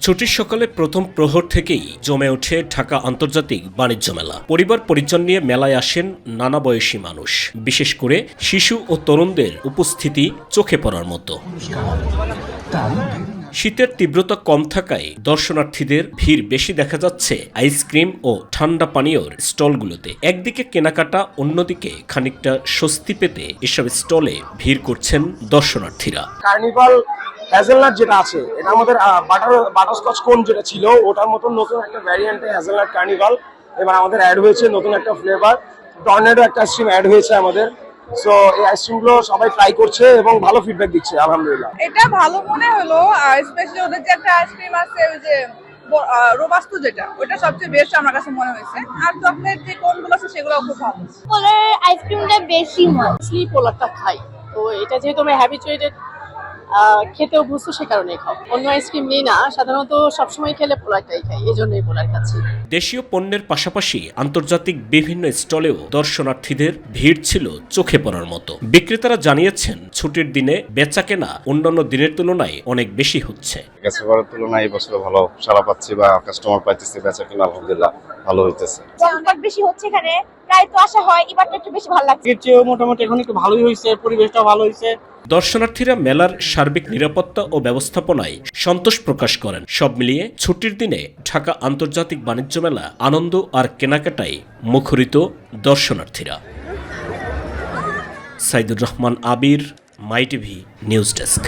ছুটির সকালে প্রথম প্রহর থেকেই জমে ওঠে ঢাকা আন্তর্জাতিক বাণিজ্য মেলা। পরিবার পরিজন নিয়ে মেলায় আসেন নানা বয়সী মানুষ। বিশেষ করে শিশু ও তরুণদের উপস্থিতি চোখে পড়ার মতো। শীতের তীব্রতা কম থাকায় দর্শনার্থীদের ভিড় বেশি দেখা যাচ্ছে আইসক্রিম ও ঠান্ডা পানীয়র স্টলগুলোতে। একদিকে কেনাকাটা, অন্যদিকে খানিকটা স্বস্তি পেতে এসব স্টলে ভিড় করছেন দর্শনার্থীরা। কার্নিভাল হ্যাজেলনাট যেটা আছে, এটা আমাদের বাটারস্কচ কোন যেটা ছিল ওটার মতন নতুন একটা ভ্যারিয়েন্টে হ্যাজেলনাট কার্নিভাল এবার আমাদের অ্যাড হয়েছে। নতুন একটা ফ্লেভার টর্নেডো একটা আইসক্রিম অ্যাড হয়েছে আমাদের। সো এই আইসক্রিমগুলো সবাই ট্রাই করছে এবং ভালো ফিডব্যাক দিচ্ছে আলহামদুলিল্লাহ। এটা ভালো মনে হলো, স্পেশালি ওদের যে একটা আইসক্রিম আছে ওই যে রোবাস্তো, যেটা ওটা সবচেয়ে বেস্ট আমার কাছে মনে হয়েছে। আর চকলেট যে কোনগুলো আছে সেগুলো খুব ভালো। পোলার আইসক্রিমটা বেশি মজা। পোলারটা খাই, তো এটা যেহেতু আমি হ্যাবিচুয়েটেড খেতে অভ্যস্ত, সে কারণেই খাও। অন্য আইসক্রিম নিই না, সাধারণত সবসময় খেলে পোলারটাই খাই, এই জন্যই পোলার খাচ্ছি। দেশীয় পণ্যের পাশাপাশি আন্তর্জাতিক বিভিন্ন স্টলেও দর্শনার্থীদের ভিড় ছিল চোখে পড়ার মতো। বিক্রেতারা জানিয়েছেন ছুটির দিনে বেচাকেনা অন্যান্য দিনের তুলনায় অনেক বেশি হচ্ছে। গতবারের তুলনায় এই বছর ভালো সাড়া পাচ্ছি বা কাস্টমার পাইতেছি, বেচাকেনা আলহামদুলিল্লাহ ভালো হইতেছে। জমজমাট বেশি হচ্ছে এখানে, প্রায় তো আসা হয়, এবারটা একটু বেশি ভালো লাগছে। এর চেয়েও মোটামুটি এখন একটু ভালোই হয়েছে, পরিবেশটা ভালো হয়েছে। দর্শনার্থীরা মেলার সার্বিক নিরাপত্তা ও ব্যবস্থাপনায় সন্তোষ প্রকাশ করেন। সব মিলিয়ে ছুটির দিনে ঢাকা আন্তর্জাতিক বাণিজ্য মেলা আনন্দ আর কেনাকাটায় মুখরিত দর্শনার্থীরা। সাইদুর রহমান আবির, মাই টিভি নিউজ ডেস্ক।